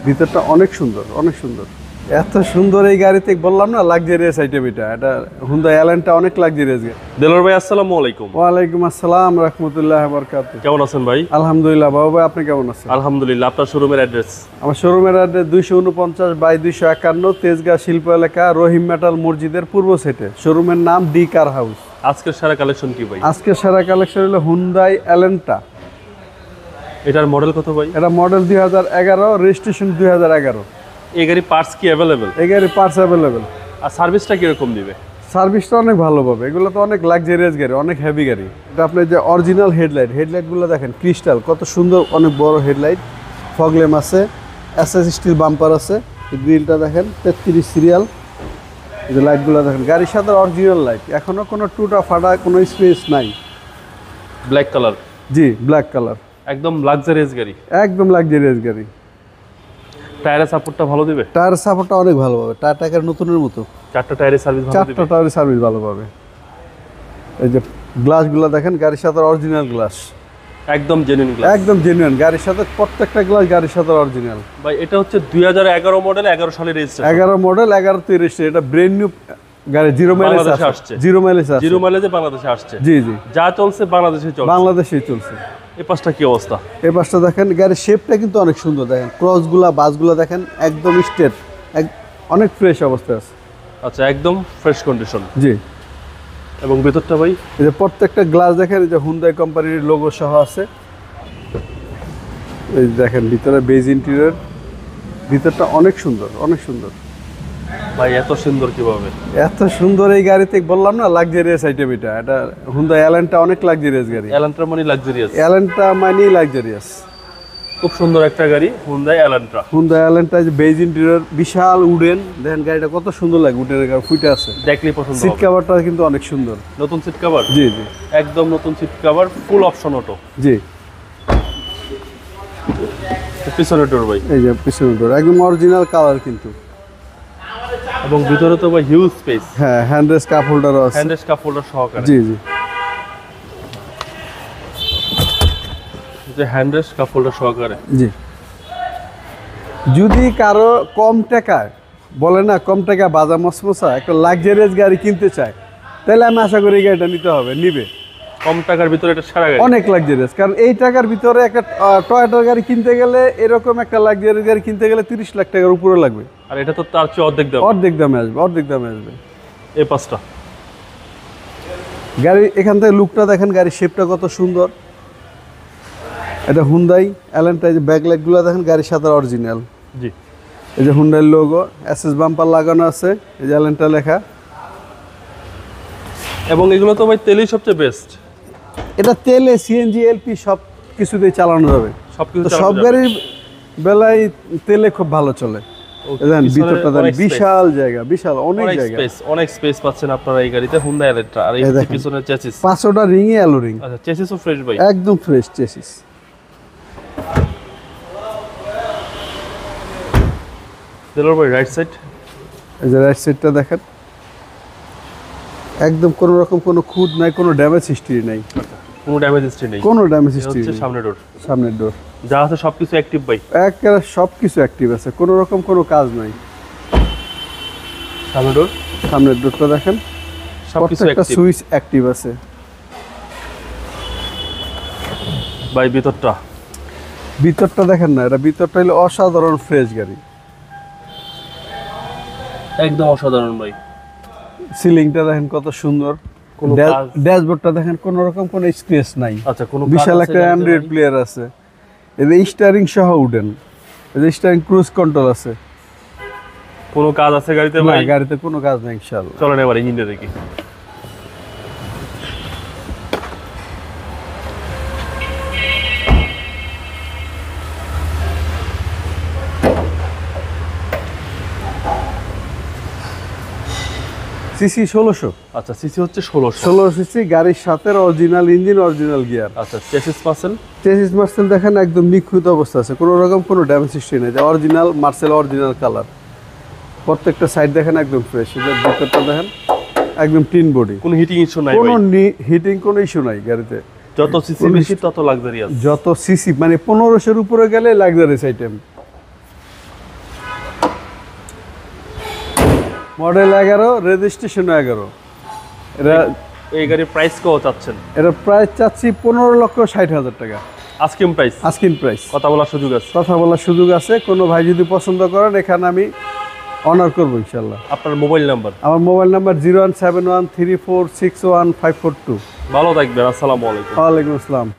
ভিতরটা অনেক সুন্দর, অনেক সুন্দর। এত সুন্দর এই গাড়িতে বললাম না, লাক্সারিয়াস আইটেম এটা হুন্ডাই এলান্টা অনেক লাক্সারিয়াস। দেলোয়ার ভাই আসসালামু আলাইকুম। ওয়ালাইকুম আসসালাম রাহমাতুল্লাহি ওয়া বারাকাতুহু। কেমন আছেন ভাই? আলহামদুলিল্লাহ। বাবু ভাই আপনি কেমন আছেন? আলহামদুলিল্লাহ। আপনার শোরুমের অ্যাড্রেস? আমার শোরুমের অ্যাড্রেস 249/251 তেজগাঁ শিল্প এলাকা, রহিম মেটাল মসজিদের পূর্ব সাইডে। শোরুমের নাম ডি কার হাউস। আজকের সারা কালেকশন কি ভাই? আজকের সেরা কালেকশন হলো হুন্ডাই এলান্টা। এটার মডেল কত ভাই? এটা মডেল 2011, রেজিস্ট্রেশন 2011। এই গাড়ি পার্টস কি অ্যাভেলেবেল? এই গাড়ির পার্টস অ্যাভেলেবেল। আর সার্ভিসটা কিরকম দিবে? সার্ভিসটা অনেক ভালো পাবে। এগুলো তো অনেক লাক্সারিয়াস গাড়ি, অনেক হেভি গাড়ি। এটা আপনার যে অরিজিনাল হেডলাইটগুলো দেখেন, ক্রিস্টাল কত সুন্দর, অনেক বড় হেডলাইট, ফগলেম আছে, এসএস স্টিল বাম্পার আছে। গ্রিলটা দেখেন 33 সিরিয়াল। এই যে লাইটগুলো দেখেন, গাড়ির সাথে অরিজিনাল লাইট, এখনো কোনো টুটা ফাটা কোনো স্পেস নাই। Black colour? জি, ব্ল্যাক কালার। একদম লাক্সারিয়াস গাড়ি, একদম লাক্সারিয়াস গাড়ি। টায়ারের সাপোর্টটা ভালো দিবে? টায়ার সাপোর্টটা অনেক ভালো পাবে, টায়ারটাকে নতুনের মতো। চারটা টায়ারের সার্ভিস ভালো দিবে? 4টা টায়ারের সার্ভিস ভালো পাবে। এই যে গ্লাসগুলো দেখেন, গাড়ির সাথে অরিজিনাল গ্লাস, একদম জেনুইন গ্লাস, একদম জেনুইন। গাড়ির সাথে প্রত্যেকটা গ্লাস গাড়ির সাথে অরিজিনাল। ভাই এটা হচ্ছে 2011 মডেল, 11 সালের রেজিস্ট্রেশন। 11 মডেল, 11তে রেজিস্ট্রেশন। এটা ব্র্যান্ড নিউ গাড়ি, জিরো মাইলেজ আসছে। জিরো মাইলেজে বাংলাদেশে আসছে। জি জি, যা চলছে বাংলাদেশে চলছে, বাংলাদেশেই চলছে। এই পাশটা কি অবস্থা? এই পাশটা দেখেন, গাড়ির শেপটা কিন্তু অনেক সুন্দর। দেখেন ক্রসগুলা, বাসগুলো দেখেন একদম স্ট্রেট, অনেক ফ্রেশ অবস্থায় আছে। আচ্ছা, একদম ফ্রেশ কন্ডিশন। জি। এবং ভেতরটা ভাই? এই যে প্রত্যেকটা গ্লাস দেখেন, এই যে হুন্ডাই কোম্পানির লোগো সহ আছে। এই দেখেন ভিতরে বেজ ইন্টেরিয়র, ভিতরটা অনেক সুন্দর, অনেক সুন্দর। ভাই এত সুন্দর কিভাবে? এত সুন্দর এই গাড়িতে বললাম না, লাক্সারিয়াস আইটেম এটা হুন্ডাই এলান্টা অনেক লাক্সারিয়াস গাড়ি। এলান্ট্রা মানে লাক্সারিয়াস? এলান্টা মানে লাক্সারিয়াস। খুব সুন্দর একটা গাড়ি, হুন্ডাই এলান্ট্রা। হুন্ডাই এলান্টা যে বেজ ইন্টেরিয়র, বিশাল উডেন। দেখেন গাড়িটা কত সুন্দর লাগে, উডেনের গাড়ি ফুটে আছে, দেখলেই পছন্দ হবে। সিট কভারটা কিন্তু অনেক সুন্দর। নতুন সিট কভার? জি জি, একদম নতুন seat cover, full option auto. জি। পিছনের ডোর ভাই? এই যে পিছনের ডোর একদম অরিজিনাল কালার কিন্তু। এবং ভিতরে তো ভাই হিউজ স্পেস। হ্যাঁ, হ্যান্ডরেস্ট কাপ হোল্ডারও আছে। হ্যান্ডরেস্ট কাপ হোল্ডার সহকারে? জি জি, যে হ্যান্ডরেস্ট কাপ হোল্ডার সহকারে। জি। যদি কারো কম টাকায়, বলে না কম টাকা বাজা মসমসা, একটা লাক্সারিয়াস গাড়ি কিনতে চায়, তাহলে আমি আশা করি এই গাড়িটা নিতে হবে, নিবে। কম টাকার ভিতরে এটা সারা গাড়ি অনেক লাক্সারিয়াস। কারণ এই টাকার ভিতরে একটা টয়োটার গাড়ি কিনতে গেলে, এরকম একটা লাক্সারিয়াস গাড়ি কিনতে গেলে 30 লাখ টাকার উপরে লাগবে। আর এটা তো তার চেয়ে অর্ধেক দাম। অর্ধেক দামে আসবে, অর্ধেক দামে আসবে। এই পাঁচটা গাড়ি এখান থেকে লুকটা দেখেন, গাড়ির শেপটা কত সুন্দর। এটা হুন্ডাই এলান্টা। যে ব্যাকলাইটগুলো দেখেন, গাড়ির সাথে অরিজিনাল। জি। এই যে হুন্ডাই লোগো, এসএস বাম্পার লাগানো আছে, এই যে এলান্টা লেখা। এবং এগুলো তো ভাই তেলই সবচেয়ে বেস্ট। এটা তেলে সিএনজি এলপি সব কিছুতেই চালানো যাবে। সবকিছু সব গাড়ির বেলায় তেলে খুব ভালো চলে। দেখেন ভিতরটা দেখেন, বিশাল জায়গা, বিশাল অনেক জায়গা, অনেক স্পেস পাচ্ছেন আপনারা এই গাড়িতে, হুন্ডাই এলান্ট্রা। আর এই পিছনের চেসিস, 5টা রিংই অ্যালো রিং। আচ্ছা, চেসিসও ফ্রেশ ভাই? একদম ফ্রেশ চেসিস। দেলোয়ার ভাই রাইট সাইড? এই যে রাইট সাইডটা দেখেন, একদম কোনো রকম কোনো খুদ নাই, কোনো ড্যামেজ হিস্ট্রি নাই, কোনো ড্যামেজ হিস্ট্রি নেই। কোনো ড্যামেজ হিস্ট্রি হচ্ছে নেই। সামনের ডোর? সামনের ডোর যা আছে সবকিছু অ্যাক্টিভ ভাই? একেবারে সবকিছু অ্যাক্টিভ আছে, কোনো রকম কোনো কাজ নাই। সামনের ডোর? সামনের ডোরটা দেখেন, সবকিছু একটা অ্যাক্টিভ সুইচ অ্যাক্টিভ আছে। ভাই ভিতরটা? ভিতরটা দেখেন না, এটা ভিতরটা হলো অসাধারণ ফ্রেশ গাড়ি, একদম অসাধারণ ভাই। সিলিংটা দেখেন কত সুন্দর, কোনো ড্যাশবোর্ডটা দেখেন, কোনো রকম কোনো স্ক্র্যাচ নাই। আচ্ছা, কোনো বিশাল একটা অ্যান্ড্রয়েড প্লেয়ার আছে। এই যে স্টিয়ারিং সহ উডেন, এই যে স্টিয়ারিং ক্রুজ কন্ট্রোল আছে। কোনো কাজ আছে গাড়িতে না, ভাই? গাড়িতে কোনো কাজ নেই ইনশাআল্লাহ। চলেন এবার ইঞ্জিনটা দেখি। সিসি 1600। আচ্ছা, সিসি হচ্ছে 1600। 16 সিসি, গাড়ির সাথে অরিজিনাল ইঞ্জিন, অরিজিনাল গিয়ার। আচ্ছা, চেসিস পার্সেল? চেসিস মার্সেল দেখেন একদম নিখুঁত অবস্থা আছে, কোনো রকম কোনো ড্যামেজ হিস্ট্রি নেই। Original Marcel, original colour. প্রত্যেকটা সাইড দেখেন একদম ফ্রেশ। এটার ভিতরটা দেখেন একদম টিন বডি, কোনো হিটিং ইস্যু নাই কোনো ভাই? হিটিং কোনো ইস্যু নাই গাড়িতে। যত সিসি বেশি তত লাক্সারিয়াস। যত সিসি মানে 1500-এর উপরে গেলে লাক্সারিয়াস আইটেম। Model 11, registration 11। এটা এই গাড়ির প্রাইস কত চাচ্ছেন? এটা প্রাইস চাচ্ছি 15,60,000 টাকা। Asking price? Asking price. কথা বলার সুযোগ আছে? কথা বলার সুযোগ আছে। কোনো ভাই যদি পছন্দ করেন এখানে আমি অনার করবো ইনশাল্লাহ। আপনার মোবাইল নাম্বার? আমার মোবাইল নাম্বার 01713461542। ভালো থাকবেন, আসসালামু আলাইকুম। ওয়ালাইকুম আসসালাম।